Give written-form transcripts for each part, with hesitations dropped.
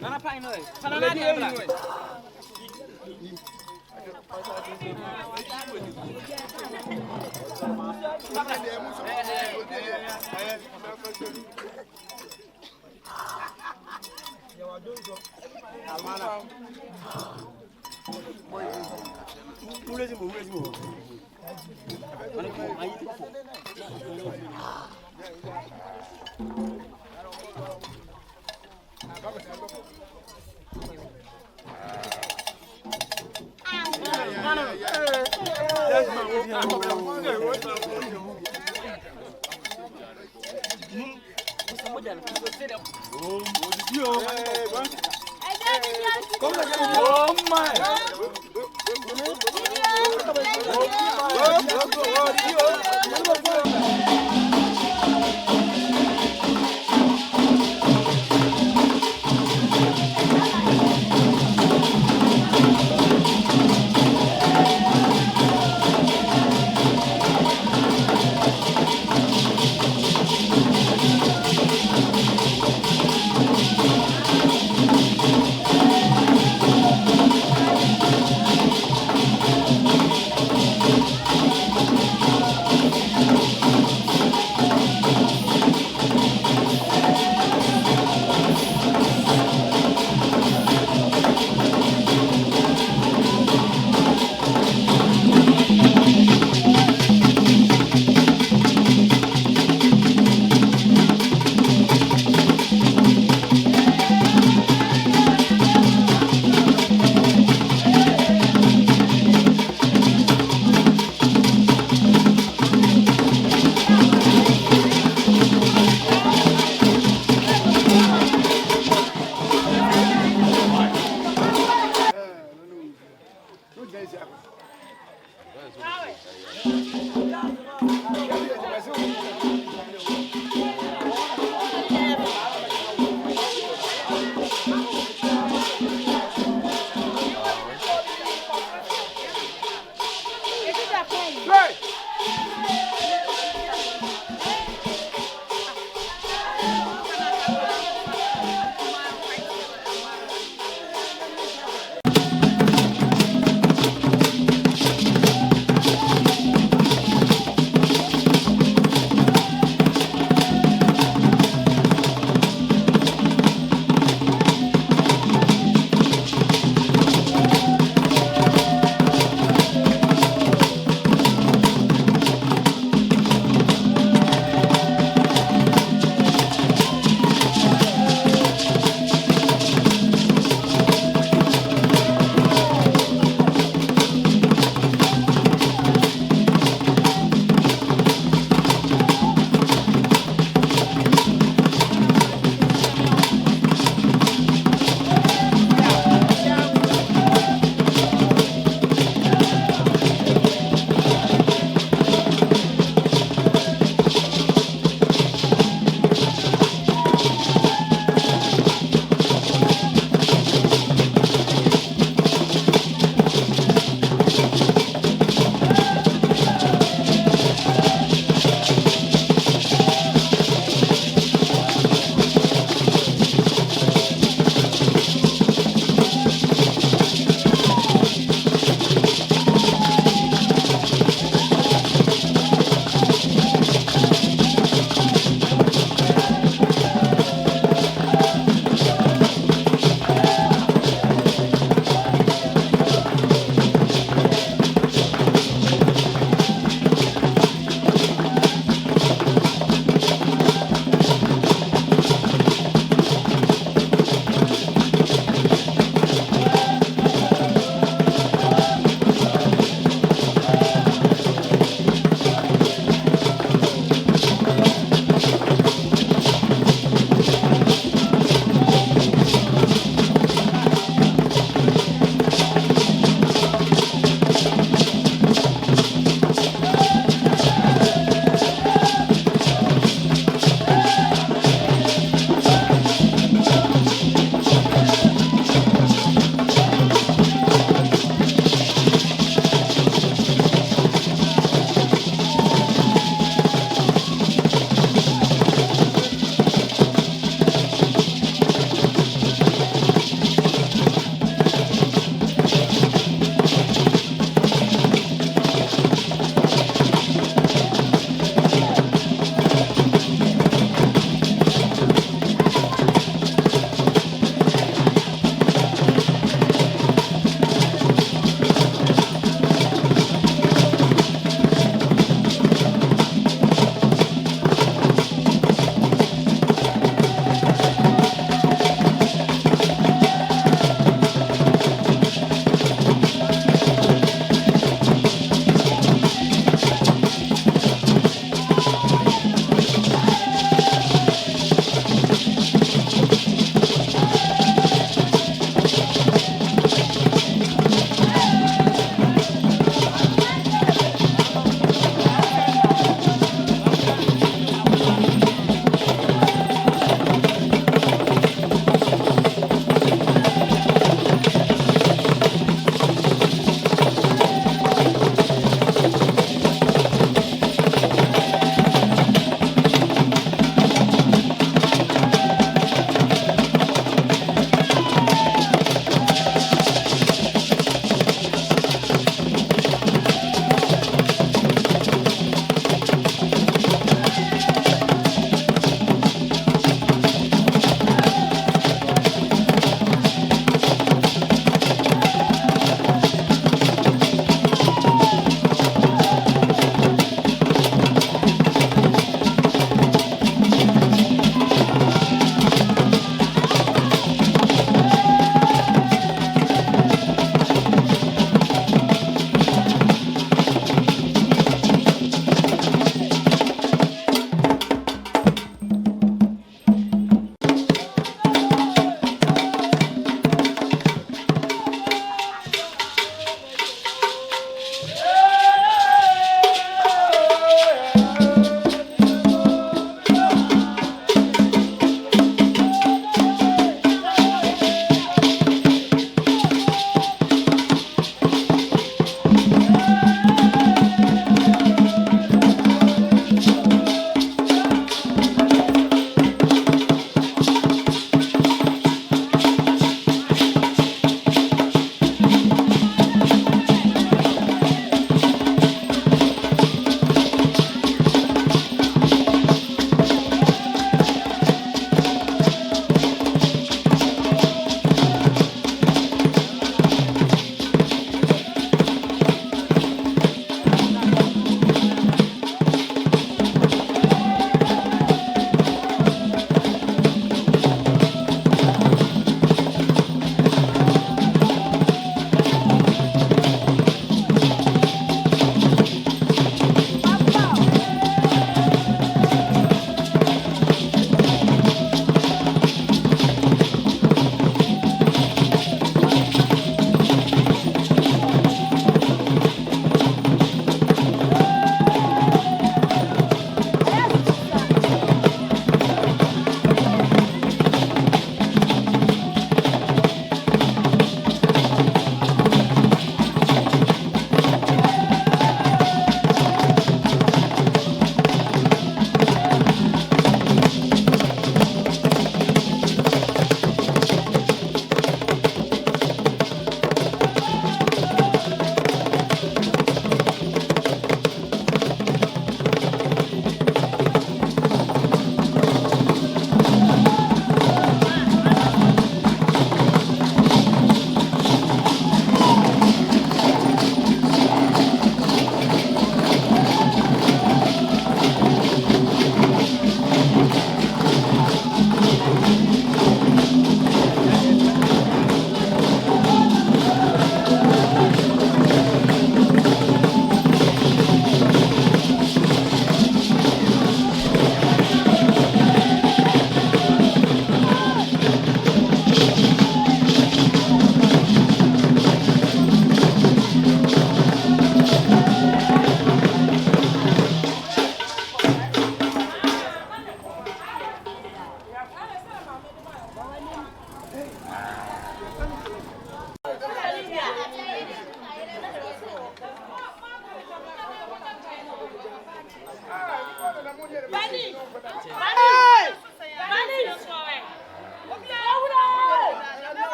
Nana pa ino. Sana na dia bla.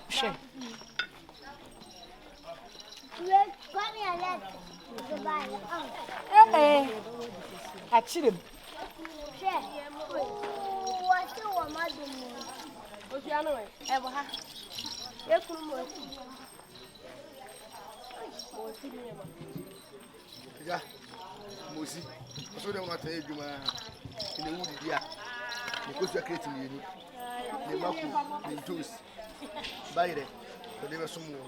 Sure. I cheat him. Yeah, Mosi. So they want to tell you, in the wood here, because you are creating you. The Maku, the Toes, Bayere, but there was some more.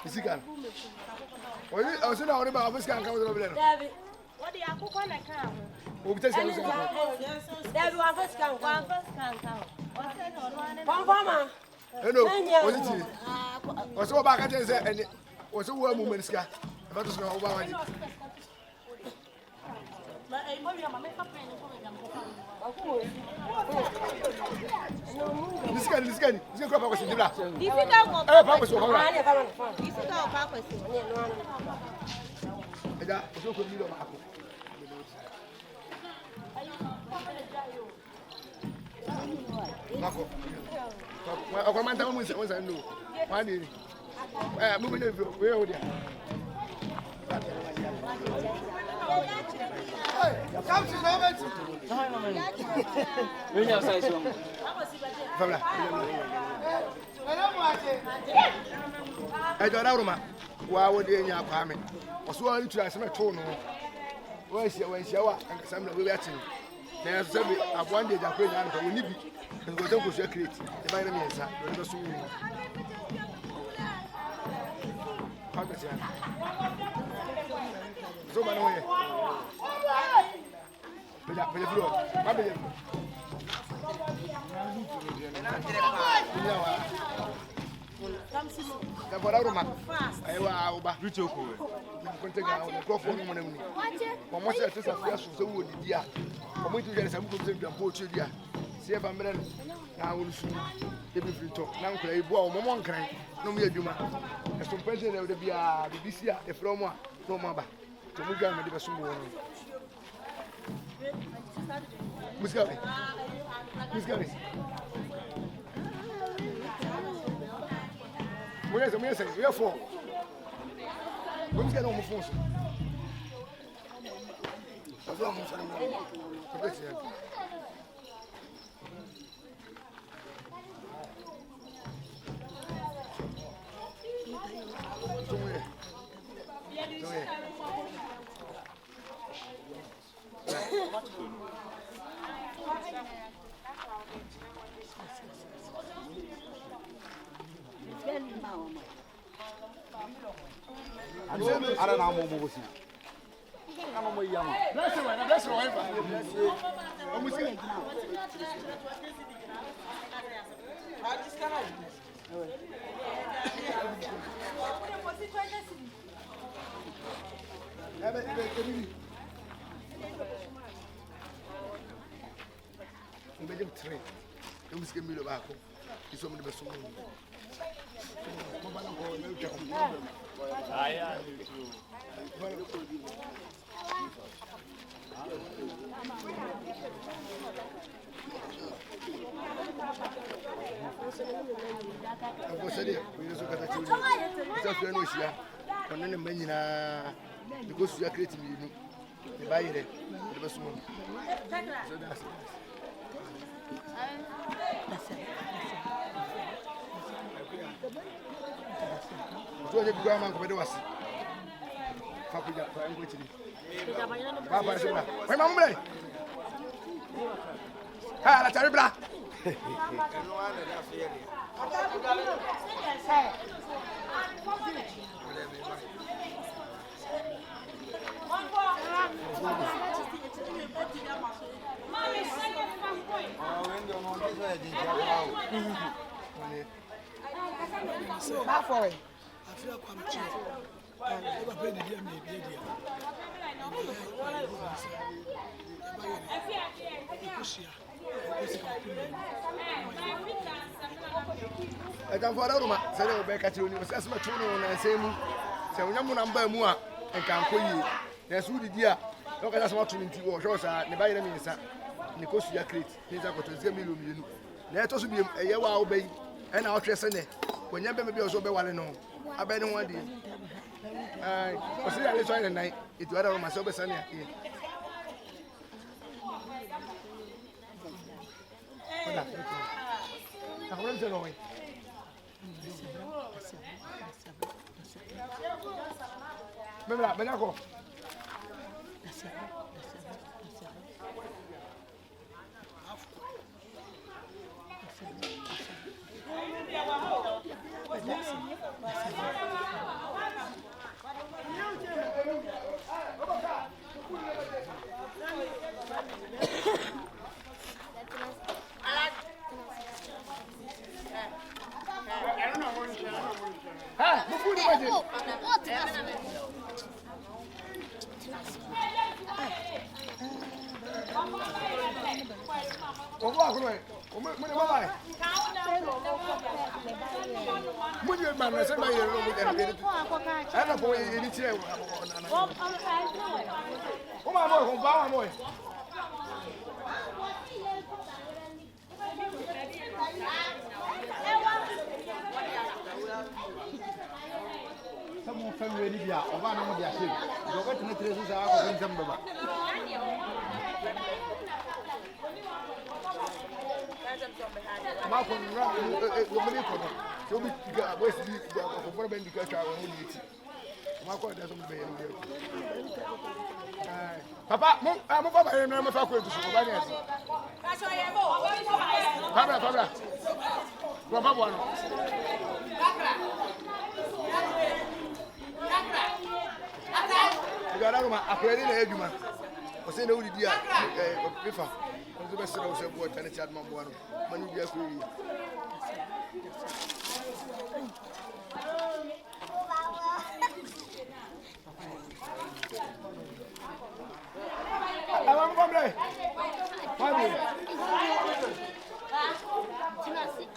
Is it gone? Well, I was saying, I want to buy a can come over there. What do you cook on a cow? We'll tell you. There's one first can come. Hello, what is it? What's all back at and what's a warm woman's car? About to know about it. This guy, he's going to go back to the black. Marco. I want to once I know. Why did moving over? Where are they? Come to moment. We have say so. I don't know. Why would you in your apartment? Was one to ask my tone. Where's your way? Shower and some of the wetting. There's a one day that we need to and go to create the vitamin. So, by the way, where's the message? We are for. Let's get on the phone. I don't know what I'm bless you, bless you. Because you are creating the Bayere, the best one. So that's it. So the grandma could do us. Papa, my mom, ah, that's terrible. Not for it. I feel quite cheap. And never played the game, maybe. I don't follow my said, I'll back at you. As my children and say, so when I'm number more and can't call you. There's who the dear. Look at us watching in TV shows. The Bayern means that. ne kosu ya crate ne za kwato zia million mienu na eto so bi eye wa obai e na otwe se ne wonya be me bi o so be wale no abai ne ho ade ai o se ya le so ina nai itu ara ma so be sane ya Hola. Ahora se lo voy. Venga, ven acá. Someone family Libya, or one of their ship. You got to make this out of some baba. Malcolm, so we got West for Ben because I will need it. Malcolm doesn't be Papa, I'm about to remember if I could. Papa, Papa, one. Garama akwere na eduma o se na wudi dia pefa o se be sere o se bo tane chat mambo anu manu dia ko yi awa mo komre wabi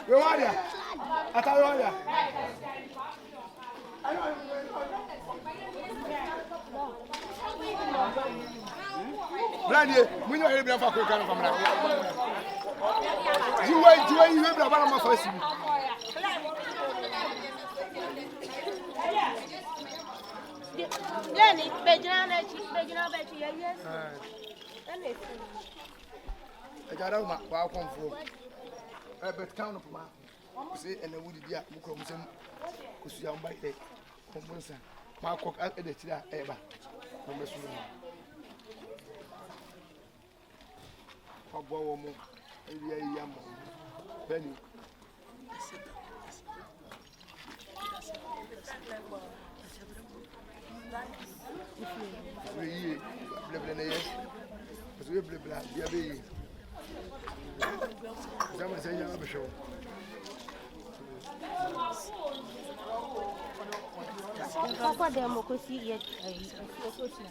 we wadia ata we wadia Brandie, we know every for quick from now. You wait, you have the bottom of us. Lenny, Bejana, yes. I got out my wow Komfour. I bet count of my say, and the woody dear, Mukomson, because you are by the Komfonsa. My cock at the chair ever. Bowo mo area yam Benny we bla na yes parce que bla dia be zama sai ya ba show Papa demo ko si yet ai ko si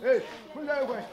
Hey, who's that way?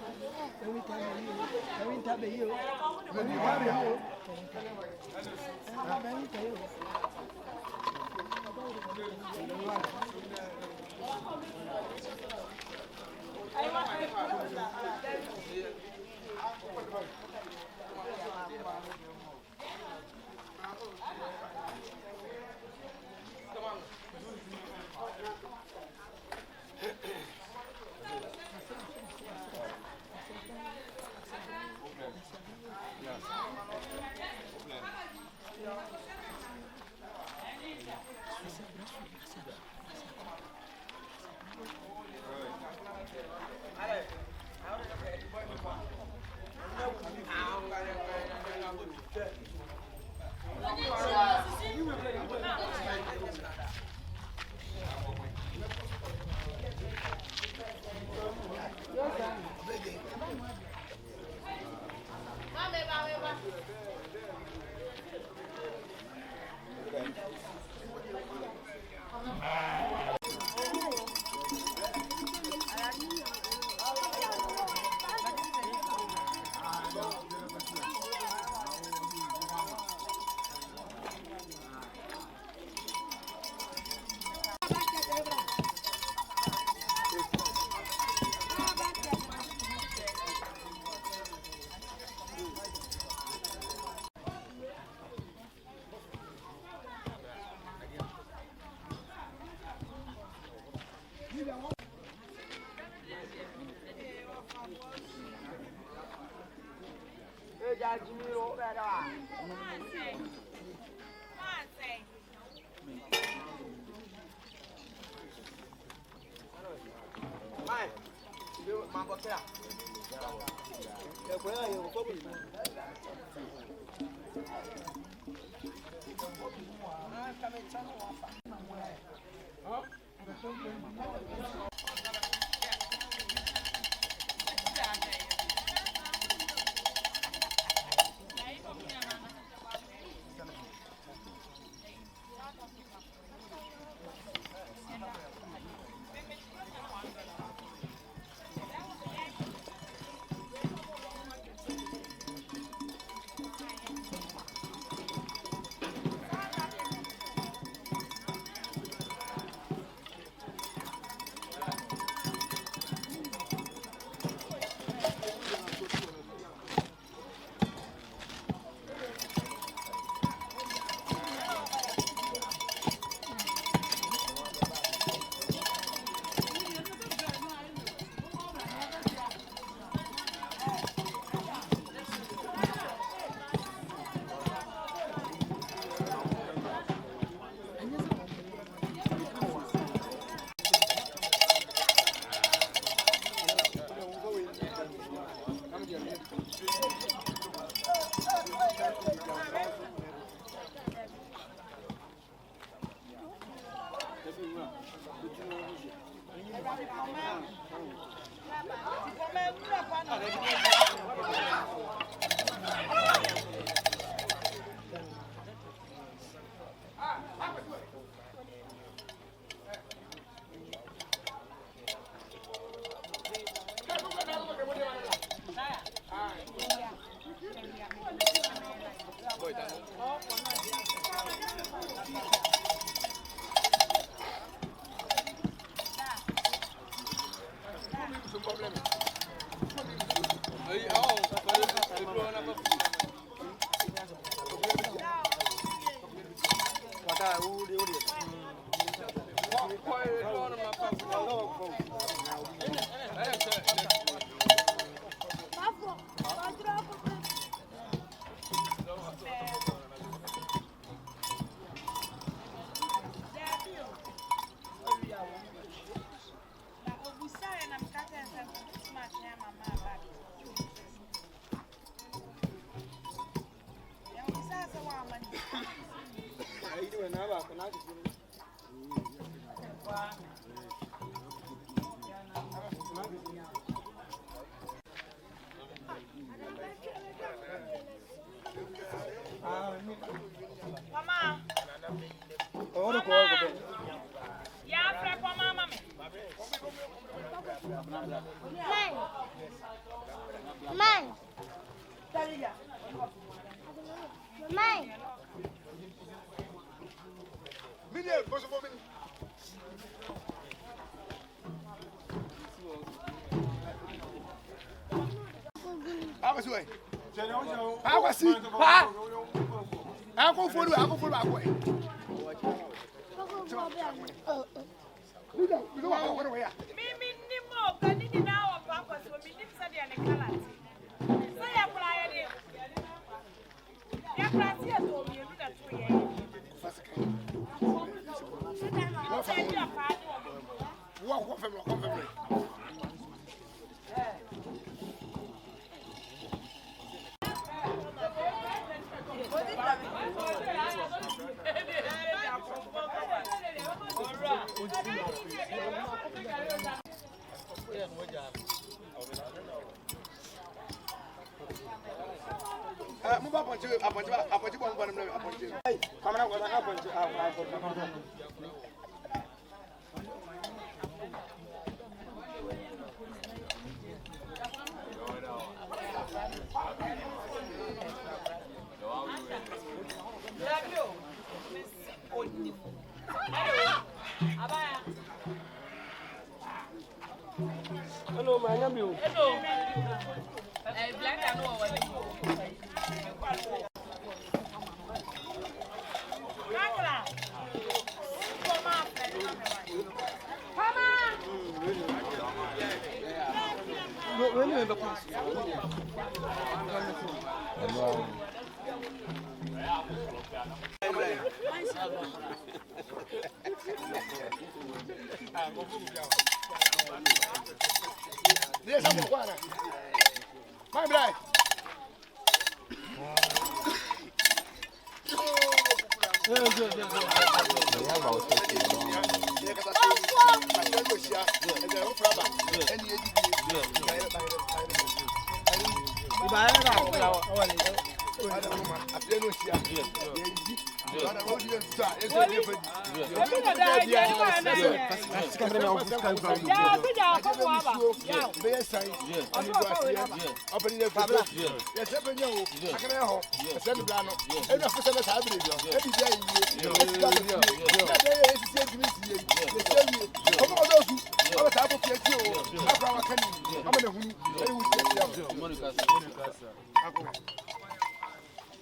Hello, my name is. Hello. Yes, I'm going. My bride.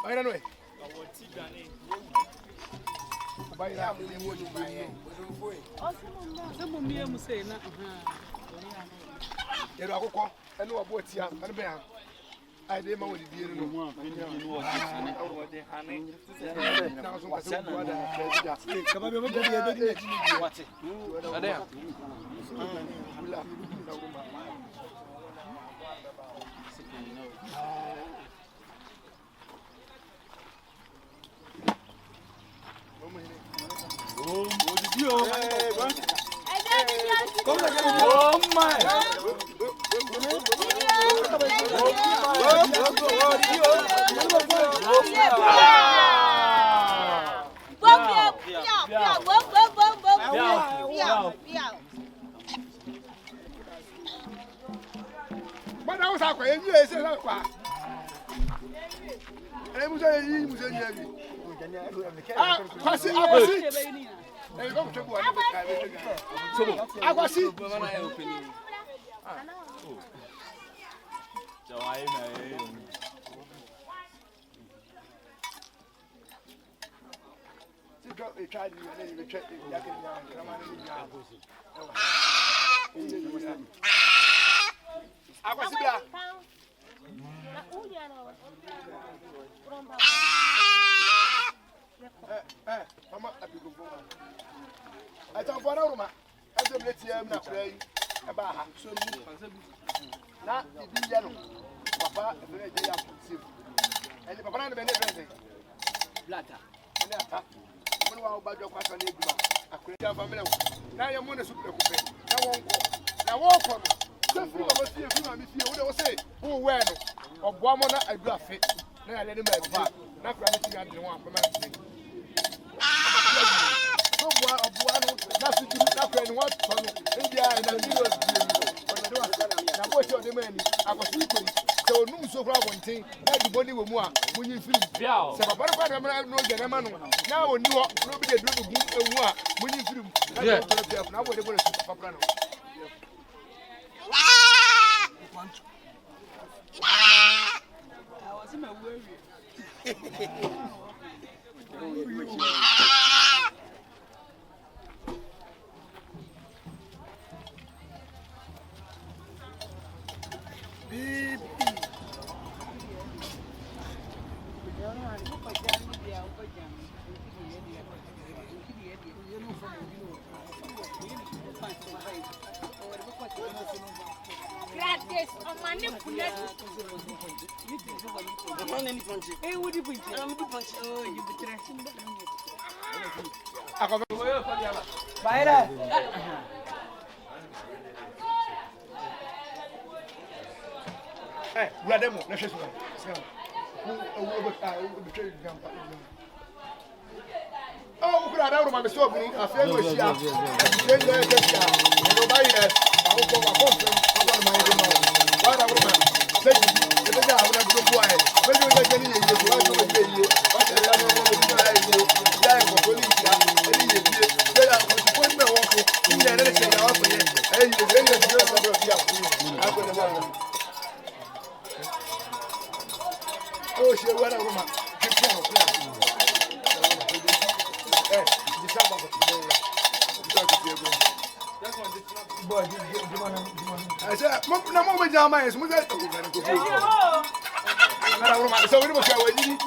I don't know. But I was out there, you said that. And I was I don't want to know. I don't let you not play about so not the yellow. Papa, very day after. And the Papa and the Benedict. Blatter. And that. One hour by your question. I create a family. Now you're going to super. Now walk on. Just for us here, you will say, who were of Wamona, I bluff it. Now I let him back. Not promising I didn't want for my thing. Nothing to happen. What India and the middle of now, what's your demand? I was equally so no so far one thing. Let the body will more when you feel. So, but I don't know the man now. Nobody do the boom when you feel. Now, what they want to soprano. I was in my worry. Bayere. Hey, we are demo. Let's just go. Oh, we are down on my store. I feel we see. And nobody there. I will go back home. Why are we? Say, the guy I want to go quiet. When you get any, you want to pay you. What the hell are you doing? Yeah, for police. Say that when you put me on, you need to say that for you. Hey, you get the girl over here. I'm going to go. Oh, she went over my. Hey, the top of the I said, no more with your mind. Smooth as so we must have a need.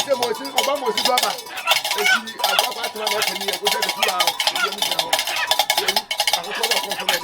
The most Obama was drama. I got back to my work and you put it down. I was all from the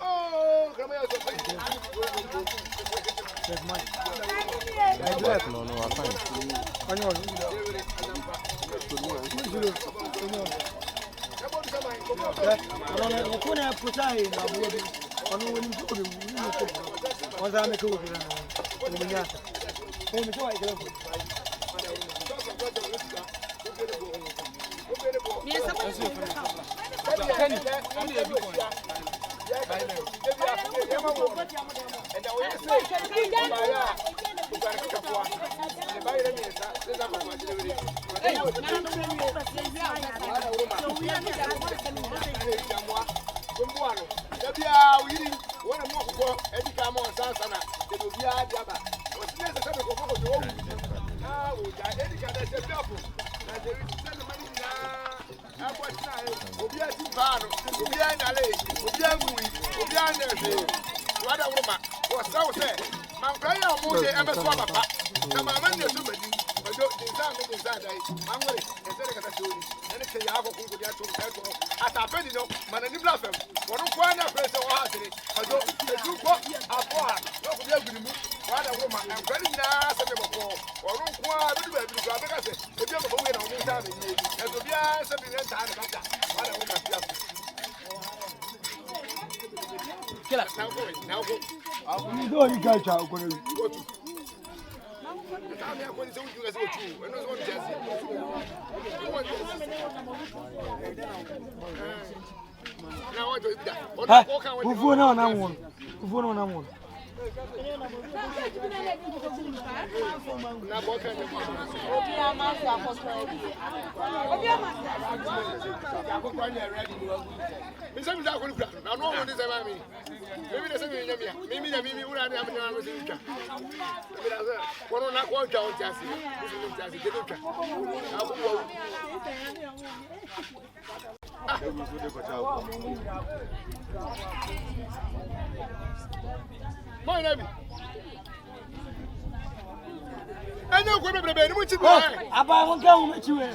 Oh, come here. Na boka ni. Obi amasi akoko ebi. Obi amasi. Akoko ni ready ni wagu. Mi se mi za ko ni kura. Na no mo ni se ma mi. Maybe the same nya mi. Mi ura ni amnya ma se twa. Mi da se kono na ko twa on tiasi. Mi se ni tiasi de twa. Akoko wo. Mo na bi. Enyo ko bebe ni mu chi bi. Aba won ka wo chi we.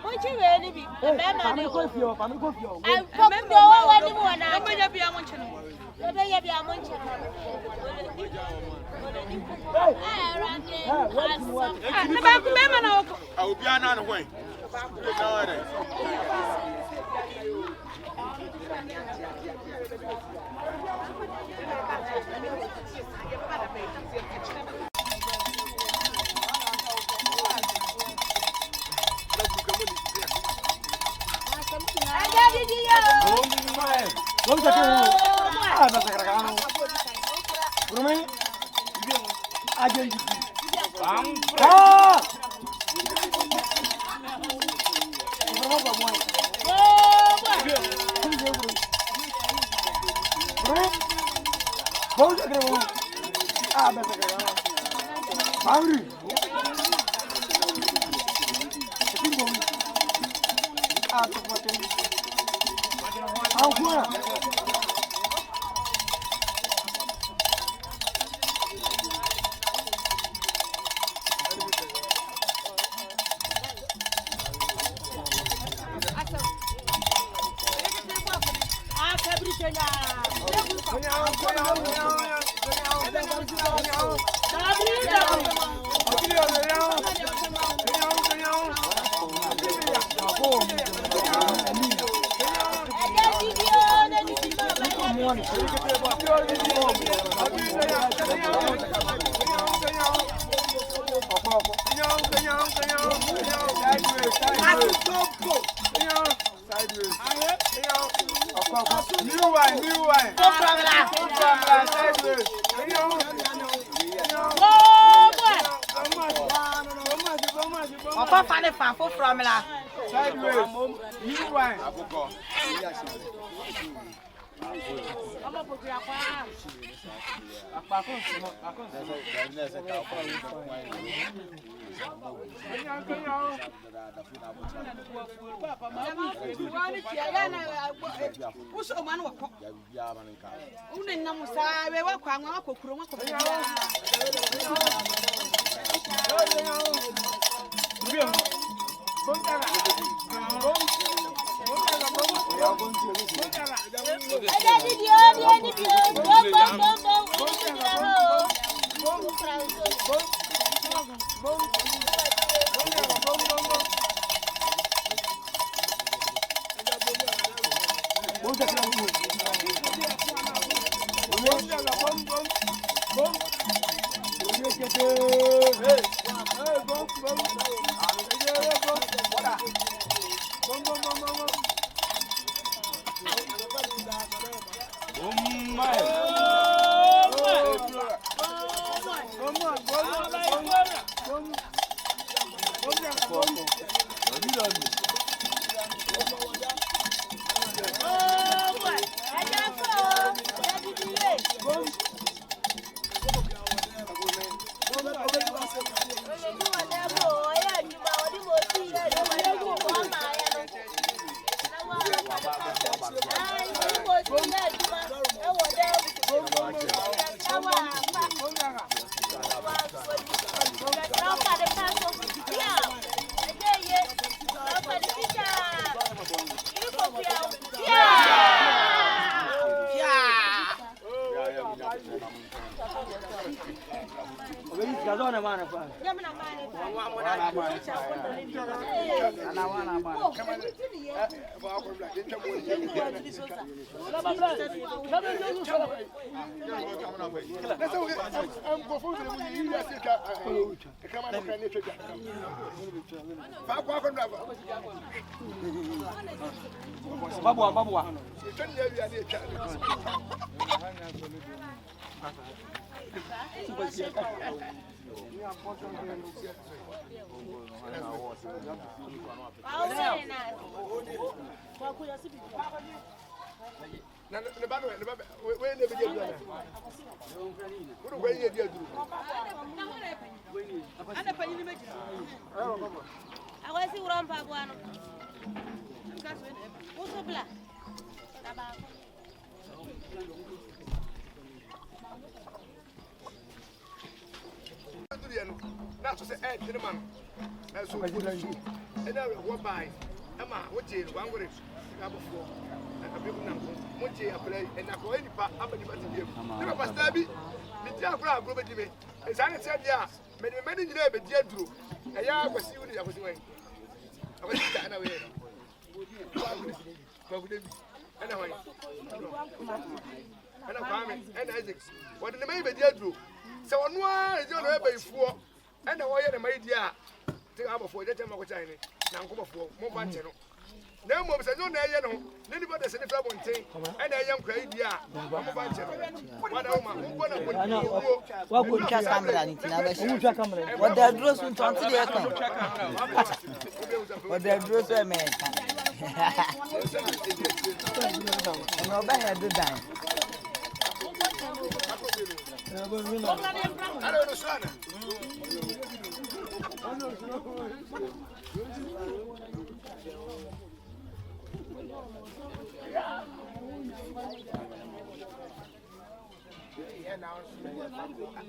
Monchi we ni bi. Be ma ni ko fio, pa mi ko fio. Ai ko do wa ni mo na. Be ya bia monchi no. Be ya bia monchi no. Ne ba ku be ma na wo. Obi ana no hwen. Na wa dai. Vamos aqui. Ah, mas é cagado. Rumei. A gente. Vamos. Ah! Vamos para mãe. Vamos aqui. Ah, mas é cagado. Vamos. Ah, tô batendo. Agora. That's what I said, man. That's what I said. And I will buy. Emma, what is one with it? I before. I people now. What you play and I go any part up at the bottom. Never was Debbie. The Jabra, Robert Jimmy. As I said, yeah, many days, but yet drew. A yard was you, I was away. I was standing away. Anyway, and I'm coming, and Isaac. What did the baby yet drew? So on one is your baby for, and the way the media take up for the time of China. Now come for more punch. No more said no, anybody said the one thing, and a young crazy. What would check camera? What their dress will turn to the account. What their dress are made. And over here, the dime. I don't know.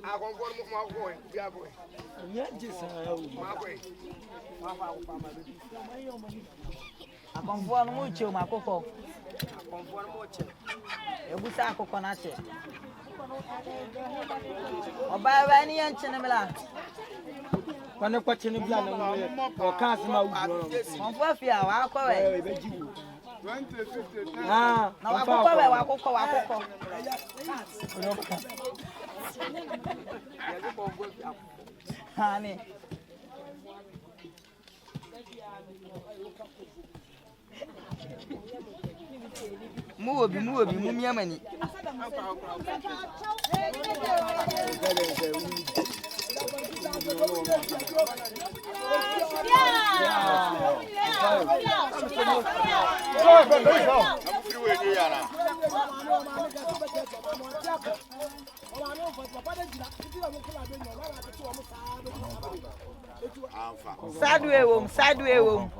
I won't go more going. Yeah, boy. I conform mucho, my coco. You put a coconut. Or buy any ancient. When you put in a plan or cast him out, Confia, I'll call it. Ah, now I'll call honey. Move, Yamani. Sideway room.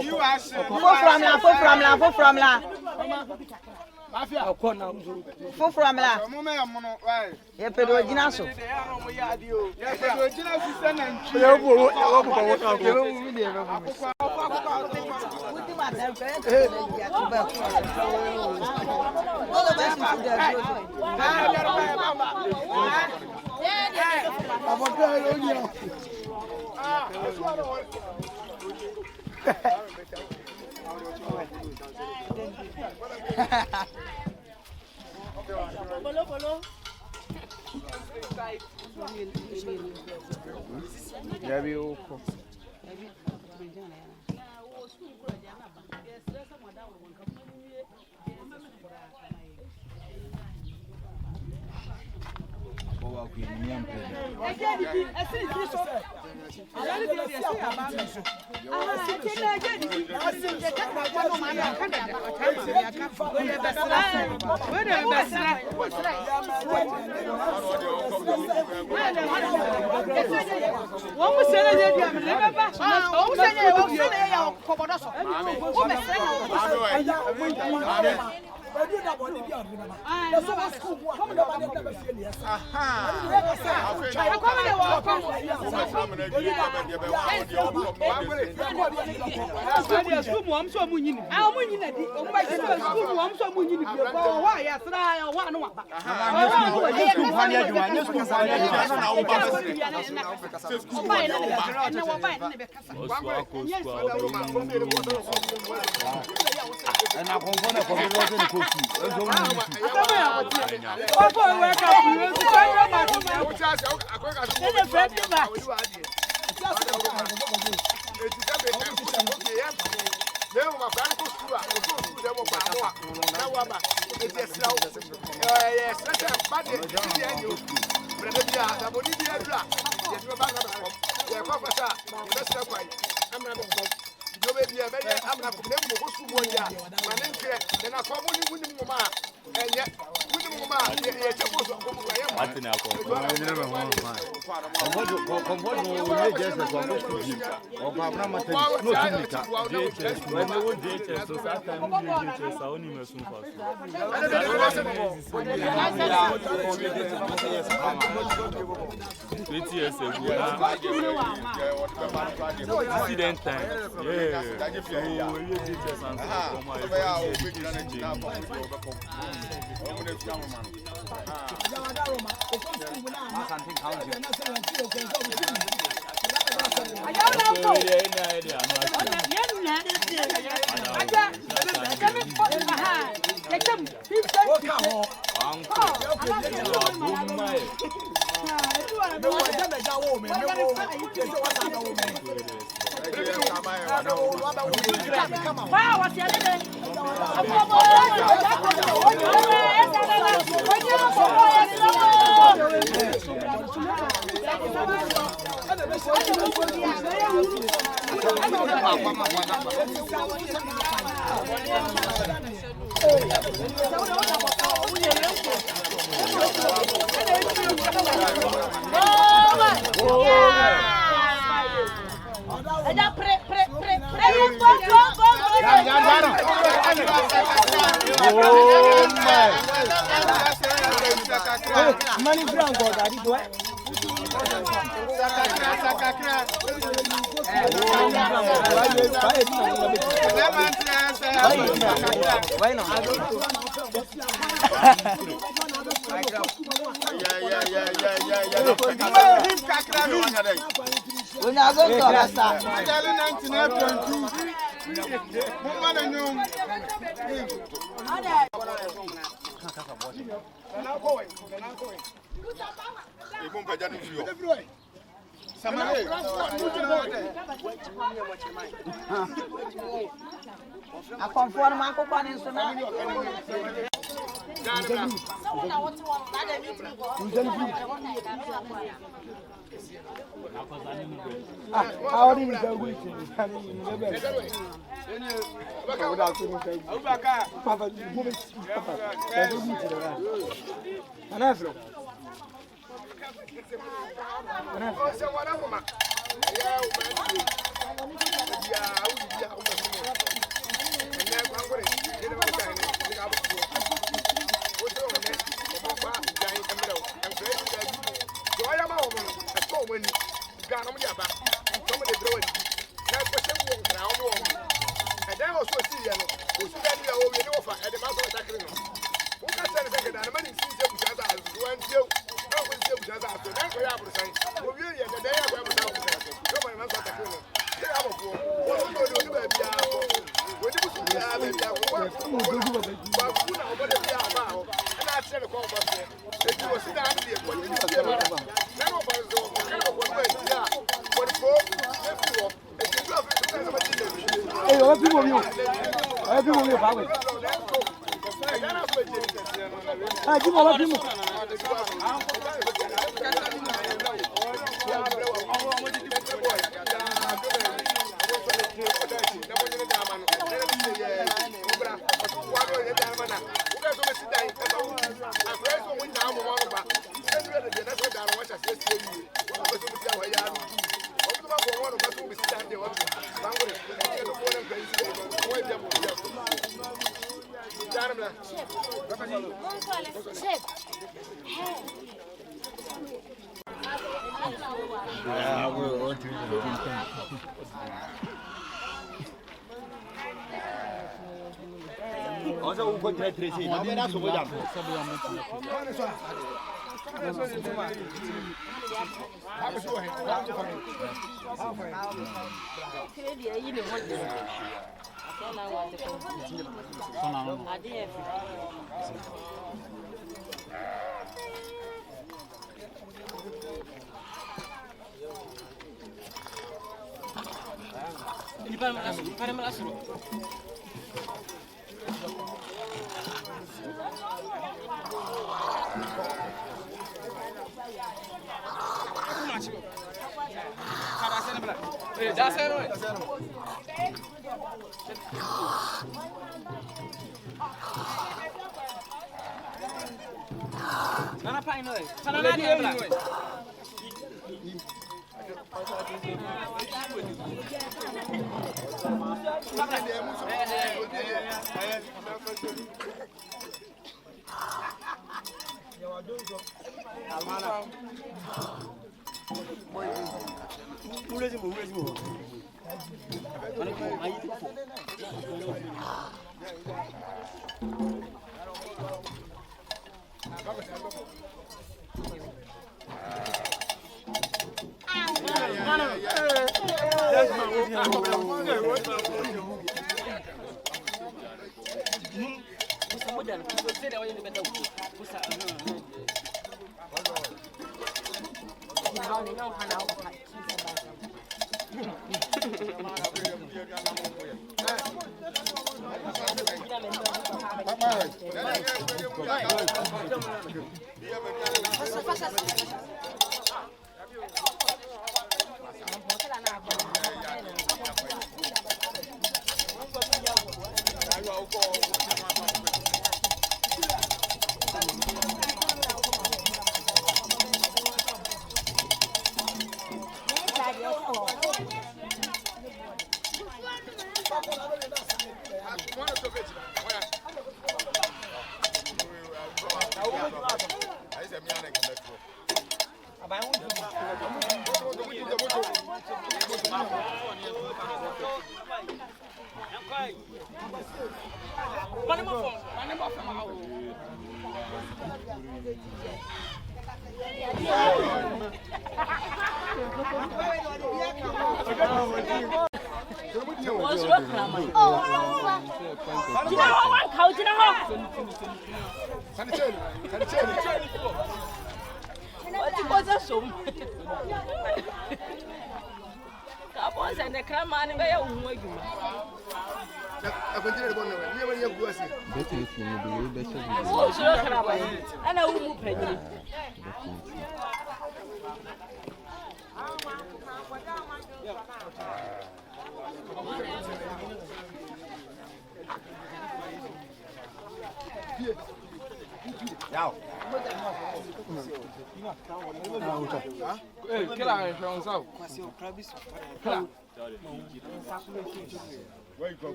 You are from la. From la. You pedro ginaso. Then my friend goes to them of Bamoa. Now, it's a slow. Yes, let's have bad. But the Bolivia, yes, we're back at home. They're professor, that's not quite. I'm not a bomb. You may be a man, I'm not from them who goes to 1 year. My name is, then I come only with the woman. And yet, with the woman, they're supposed to come away. I never want to. Money ground God, I did what? Why not? When I go to Rasta, I conform my company. How do you go with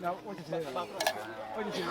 Now, what is it? What is it?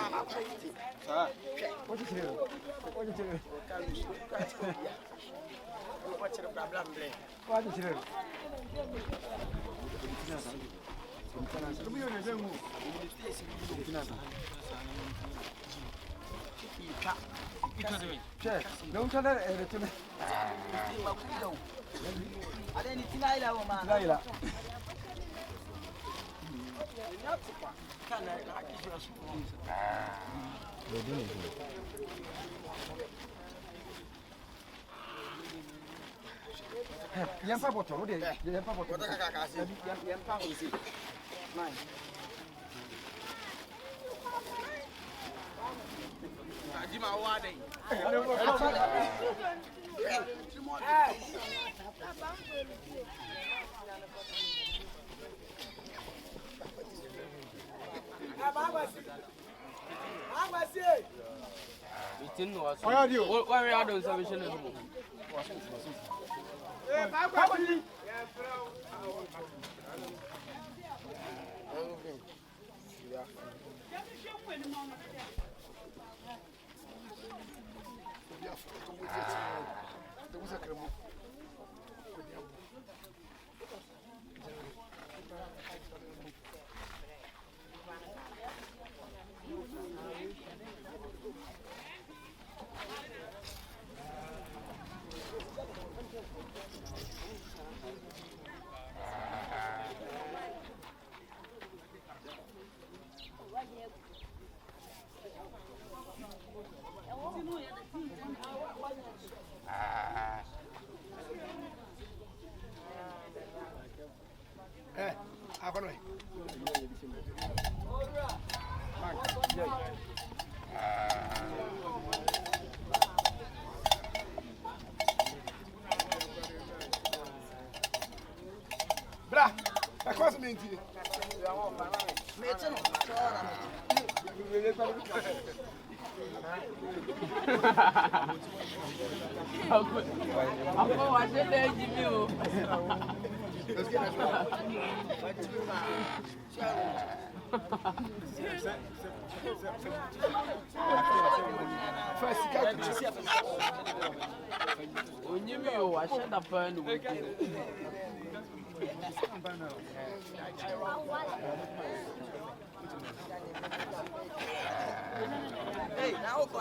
Hey, now go.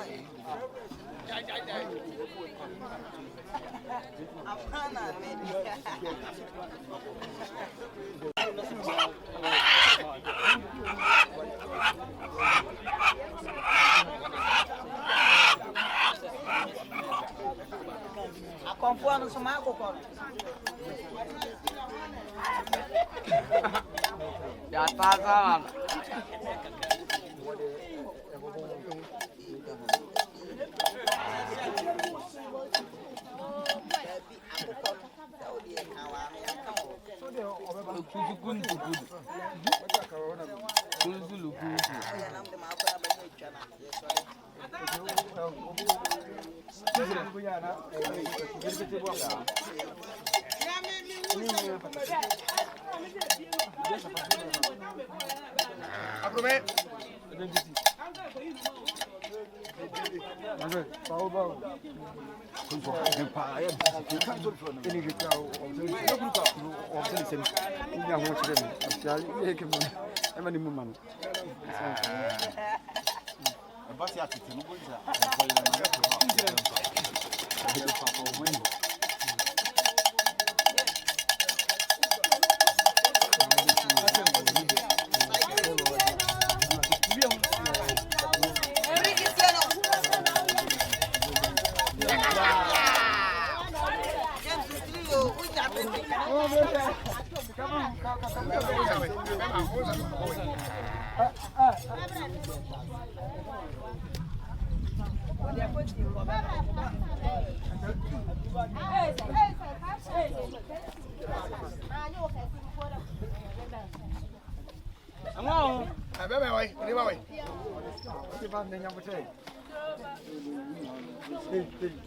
Komfour no soma kokoro. Ya taza.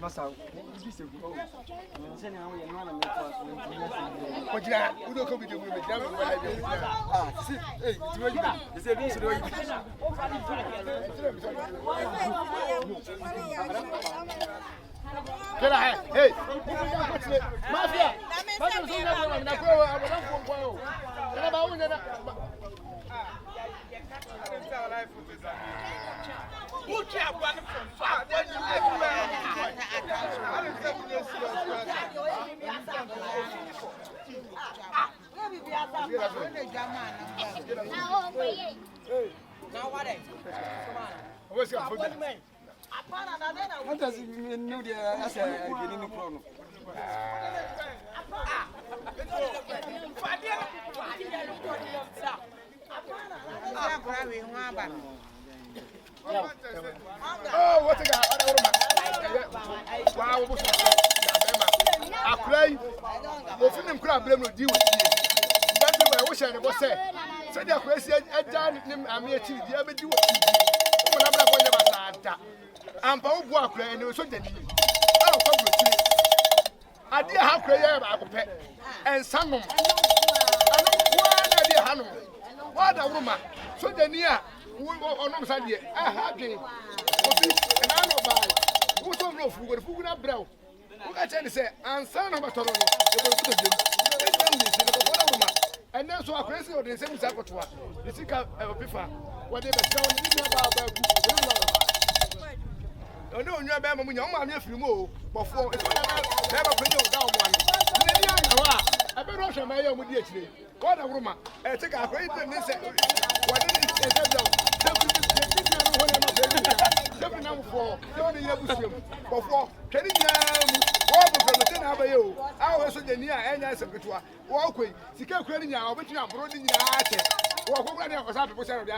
Masa, this is good. Send how you want to make us. What you have? We don't come to the women. Ah, see, hey, do you know? Is it this? Get ahead. Hey, Mafia. What does it mean? No, as a beginning problem. Oh, what a guy! Wow, I cry. What's in them crab? Blame with you. That's the way I wish I never said. So they're crazy. I done him. I'm here to the other do it. I'm both walk and it was so dead. Oh, come with you. I did have prayer about a pet and some of them. I don't want idea, Hannah. What a woman. So the near. Who knows idea? I have game. And I know by who don't know who would have brown. Who got to say, and son of a Toronto. And that's why I crazy or the same Zakotua. You think of Pifa, whatever sound about. I know you're a man, young man, if you move, but for never bring you down one. I better rush my own with you. What a woman. I think I pray to miss it. What did it say? For can you I was the near and answer to walk with Sika Crania, which you are brooding in the heart. Walk over there was after percent of the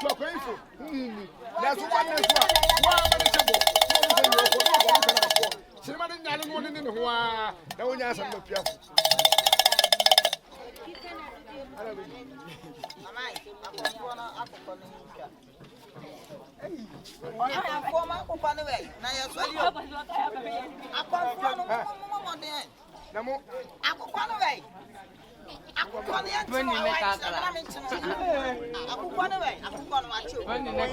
so grateful. That's one as well. Cinnamon and one in the Hoa. No one has a look. When you make